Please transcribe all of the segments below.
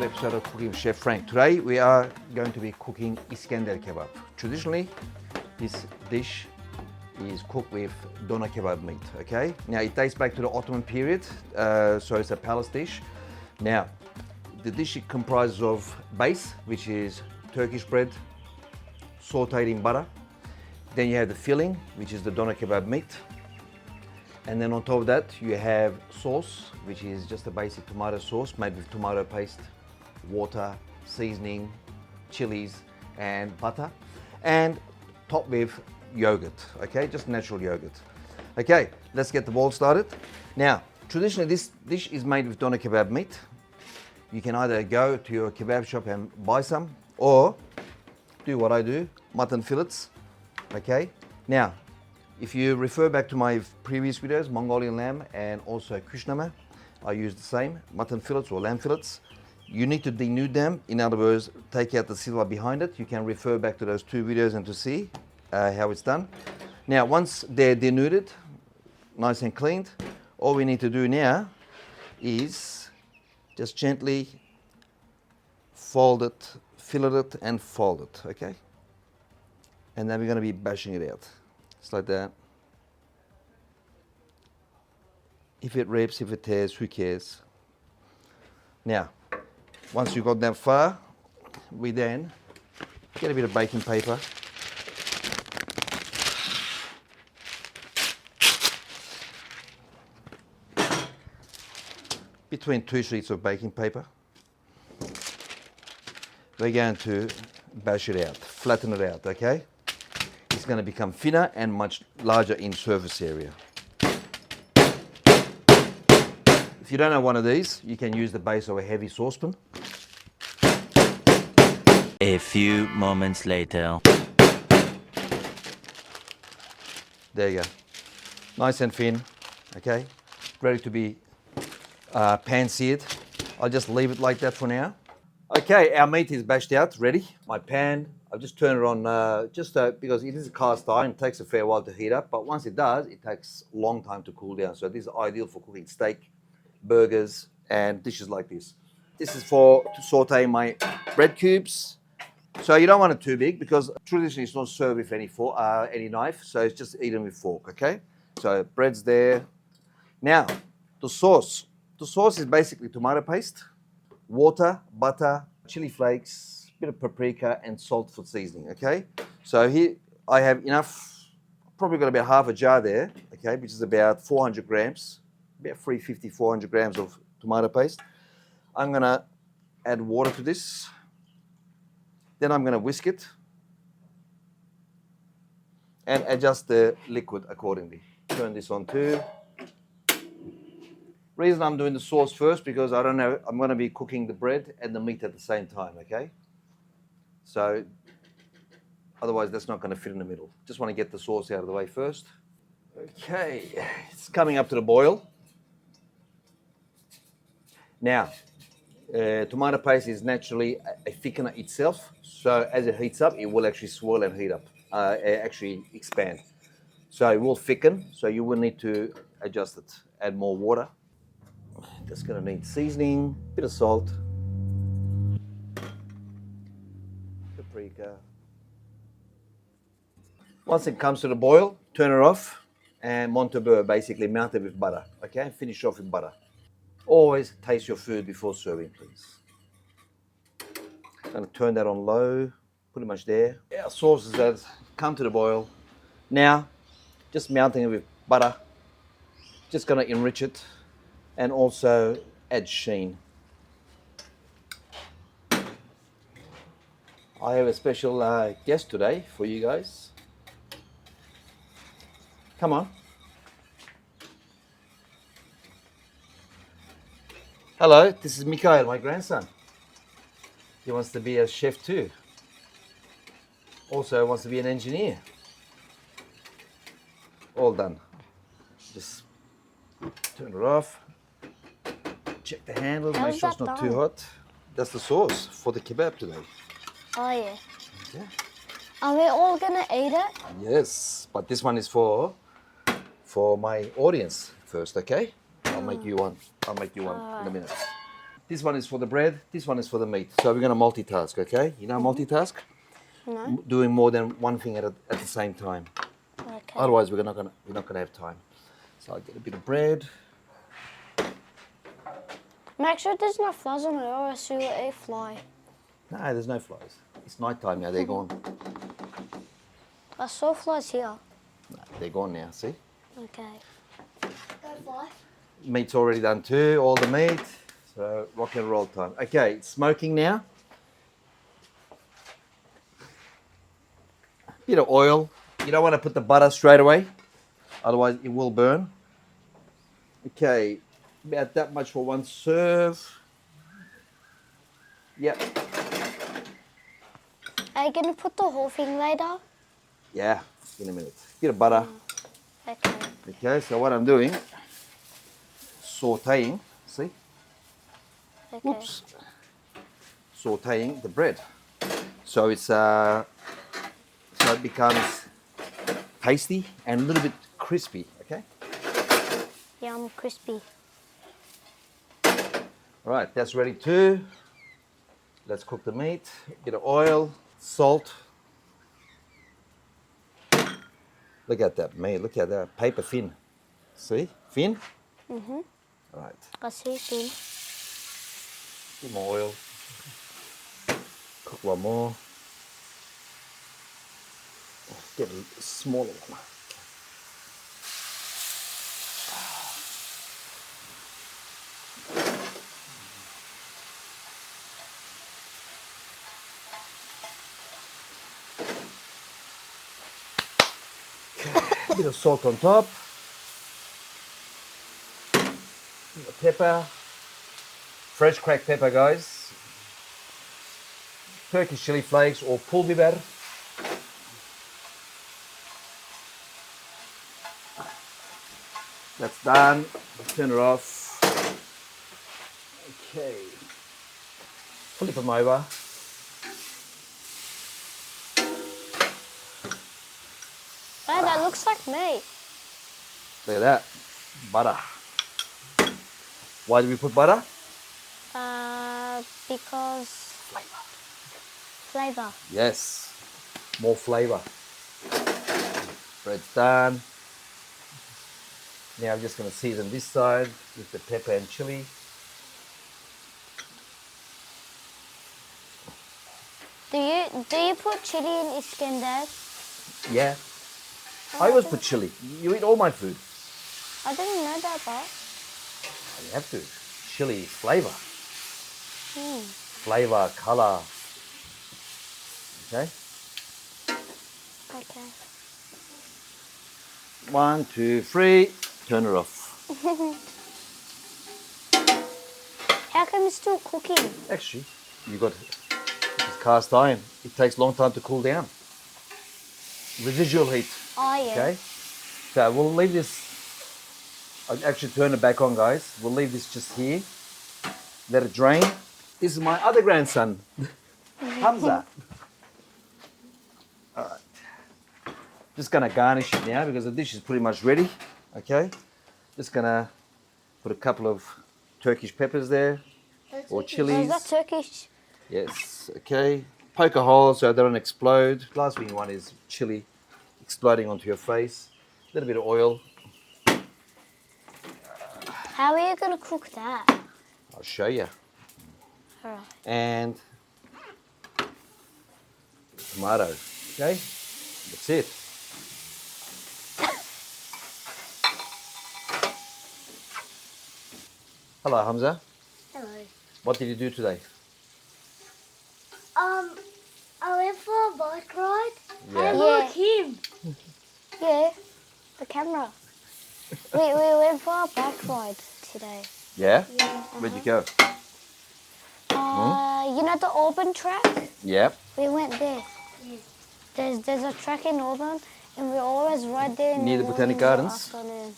another episode of Cooking with Chef Frank. Today we are going to be cooking Iskender Kebab. Traditionally, this dish is cooked with doner kebab meat, okay? Now it dates back to the Ottoman period, so it's a palace dish. Now, the dish comprises of base, which is Turkish bread, sauteed in butter. Then you have the filling, which is the doner kebab meat. And then on top of that, you have sauce, which is just a basic tomato sauce made with tomato paste, water, seasoning, chilies, and butter. And topped with yogurt, okay? Just natural yogurt. Okay, let's get the ball started. Now, traditionally this dish is made with doner kebab meat. You can either go to your kebab shop and buy some, or do what I do, mutton fillets, okay? Now, if you refer back to my previous videos, Mongolian lamb and also kushnama, I use the same, mutton fillets or lamb fillets. You need to denude them, in other words, take out the silver behind it. You can refer back to those two videos and to see how it's done. Now, once they're denuded, nice and cleaned, all we need to do now is just gently fold it, fillet it and fold it, okay? And then we're gonna be bashing it out. Just like that. If it rips, if it tears, who cares? Now, once you've got that far, we then get a bit of baking paper. Between two sheets of baking paper. We're going to bash it out, flatten it out, okay? It's going to become thinner and much larger in surface area. If you don't have one of these, you can use the base of a heavy saucepan. A few moments later. There you go. Nice and thin, okay? Ready to be pan seared. I'll just leave it like that for now. Okay, our meat is bashed out, ready. My pan, I've just turned it on because it is a cast iron, it takes a fair while to heat up, but once it does, it takes a long time to cool down. So this is ideal for cooking steak, burgers, and dishes like this. This is to saute my bread cubes. So you don't want it too big because traditionally it's not served with any knife, so it's just eaten with fork, okay? So bread's there. Now, the sauce. The sauce is basically tomato paste, water, butter, chili flakes, bit of paprika and salt for seasoning, okay? So here I have enough, probably got about half a jar there, okay, which is about 400 grams, about 350, 400 grams of tomato paste. I'm gonna add water to this. Then I'm gonna whisk it and adjust the liquid accordingly. Turn this on too. Reason I'm doing the sauce first because I don't know, I'm going to be cooking the bread and the meat at the same time, okay? So otherwise that's not going to fit in the middle. Just want to get the sauce out of the way first. Okay, it's coming up to the boil. Now, tomato paste is naturally a thickener itself, so as it heats up, it will actually swirl and heat up, actually expand. So it will thicken, so you will need to adjust it, add more water. Just going to need seasoning, bit of salt, paprika. Once it comes to the boil, turn it off and monte-beurre, basically melt it with butter, okay? Finish off with butter. Always taste your food before serving, please. Going to turn that on low, pretty much there. Our sauces have come to the boil. Now, just melting it with butter. Just going to enrich it. And also add sheen. I have a special guest today for you guys. Come on. Hello, this is Mikhail, my grandson. He wants to be a chef too. Also wants to be an engineer. All done. Just turn it off. Check the handle, make sure it's not too hot. That's the sauce for the kebab today. Oh yeah. Yeah. Are we all gonna eat it? Yes, but this one is for my audience first, okay? I'll make you one. In a minute. This one is for the bread. This one is for the meat. So we're going to multitask, okay? You know multitask? No. Doing more than one thing at the same time. Okay. Otherwise, we're not gonna have time. So I get a bit of bread. Make sure there's no flies on it or else you'll eat a fly. No, there's no flies. It's night time now. They're gone. I saw flies here. No, they're gone now. See? Okay. Meat's already done too. All the meat. So rock and roll time. Okay, it's smoking now. Bit of oil. You don't want to put the butter straight away, otherwise it will burn. Okay, about that much for one serve. Yep. Are you gonna put the whole thing later? Yeah, in a minute. Bit of butter. Okay. Okay, so what I'm doing, sauteing, see? Okay. Oops. Sauteing the bread. So it's so it becomes tasty and a little bit crispy, okay? Yeah, I'm crispy. All right, that's ready too. Let's cook the meat. Bit of oil, salt. Look at that meat, look at that, paper thin. See, thin? Mm-hmm. All right, I see thin. bit more oil. Cook one more. Get a smaller one. A bit of salt on top. Bit of pepper. Fresh cracked pepper, guys. Turkish chili flakes or pul biber. That's done. Turn it off. Okay. Flip them over. Oh, that looks like meat. Look at that. Butter. Why do we put butter? Because flavor. Yes. More flavor. Bread's done. Now I'm just going to season this side with the pepper and chili. Do you put chili in Iskender? Yeah. I always put chili. You eat all my food. I didn't know that, but. You have to. Chili is flavor. Hmm. Flavor, color. Okay. Okay. 1, 2, 3. Turn it off. How come it's still cooking? Actually, you got this cast iron. It takes a long time to cool down. Residual heat. Oh, yeah. Okay. So we'll leave this. I'll actually turn it back on, guys. We'll leave this just here. Let it drain. This is my other grandson, Hamza. All right. Just gonna garnish it now because the dish is pretty much ready. Okay. Just gonna put a couple of Turkish peppers there or Oh, chilies. is that Turkish? Yes. Okay. Poke a hole so they don't explode. Last thing you want is chili exploding onto your face. A little bit of oil. How are you going to cook that? I'll show you. Alright. And tomato. Okay. That's it. Hello, Hamza. Hello. What did you do today? I went for a bike ride. Yeah. And look, him. Yeah, the camera. we went for a bike ride today. Yeah? Yeah. Where'd you go? You know the Auburn track? Yep. We went there. There's a track in Auburn, and we always ride there in Near the morning Botanic or Gardens? afternoon.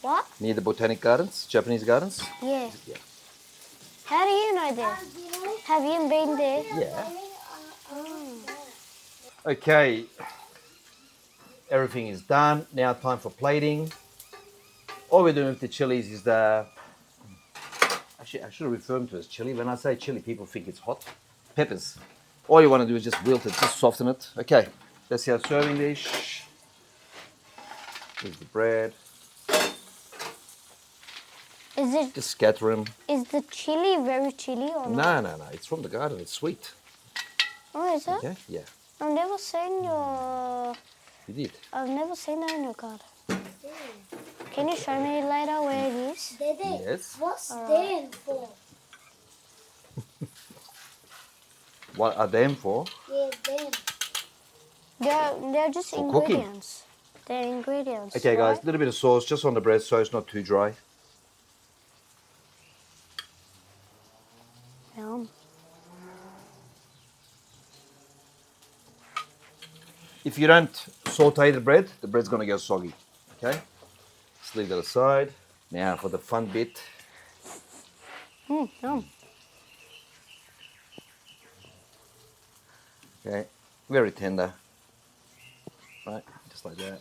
What? Near the Botanic Gardens, Japanese Gardens? Yeah. Yeah. How do you know there? Have you been there? Yeah. Okay. Everything is done. Now time for plating. All we're doing with the chilies is actually I should have referred to it as chili. When I say chili, people think it's hot. Peppers. All you want to do is just wilt it, just soften it. Okay, that's our serving dish. Here's the bread. Just scatter them. Is the chili very chili or not? No. It's from the garden. It's sweet. Oh, is it? Okay, yeah. I've never seen your. You did. I've never seen that in your garden. Can you show me later where it is? Dede, Yes. what's stand for? What are them for? Yeah, them. They're just For cooking. ingredients. They're ingredients. Okay, guys, right? a little bit of sauce just on the bread so it's not too dry. Yum. If you don't saute the bread's going to go soggy. Okay? Just leave that aside. Now for the fun bit. Yum. Okay, very tender. Right, just like that.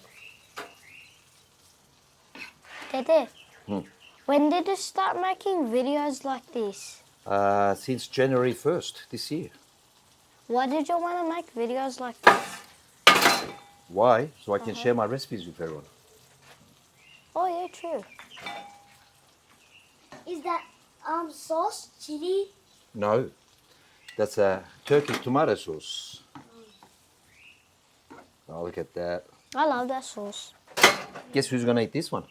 Dede, when did you start making videos like this? Since January 1st this year. Why did you want to make videos like this? Why? So I can share my recipes with everyone. Oh, yeah, true. Is that sauce chili? No, that's a Turkish tomato sauce. Oh, look at that. I love that sauce. Guess who's going to eat this one?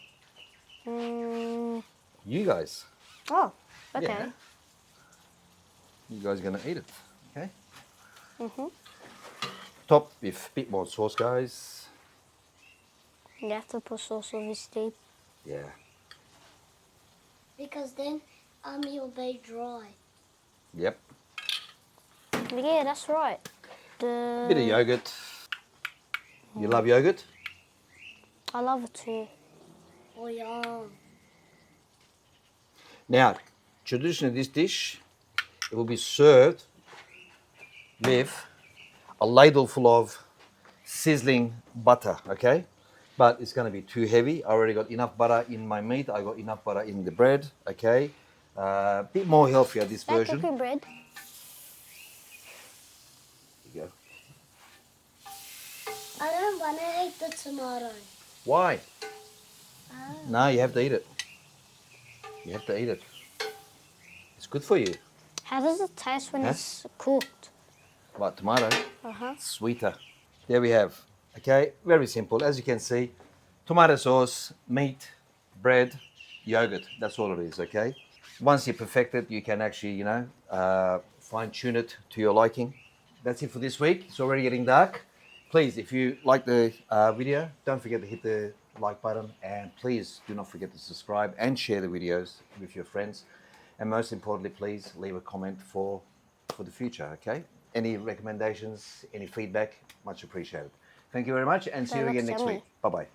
You guys. Oh, okay. Yeah. You guys are going to eat it, okay? Top with a bit more sauce, guys. You have to put sauce on this deep. Yeah. Because then it'll be dry. Yep. Yeah, that's right. Bit of yogurt. You love yogurt? I love it too. Oh, yum. Now, traditionally this dish, it will be served with a ladle full of sizzling butter, okay? But it's going to be too heavy. I already got enough butter in my meat. I got enough butter in the bread, okay? A bit more healthier this That version. cooking bread. There you go. I don't want to eat the tomato. Why? No, you have to eat it. You have to eat it. It's good for you. How does it taste when Huh? it's cooked? What, tomato? Uh-huh. Sweeter. There we have. Okay, very simple. As you can see, tomato sauce, meat, bread, yogurt. That's all it is, okay? Once you perfect it, you can actually, fine tune it to your liking. That's it for this week. It's already getting dark. Please, if you like the video, don't forget to hit the like button, and please do not forget to subscribe and share the videos with your friends. And most importantly, please leave a comment for the future, okay? Any recommendations, any feedback, much appreciated. Thank you very much, and see you That again looks next yummy. week. Bye-bye.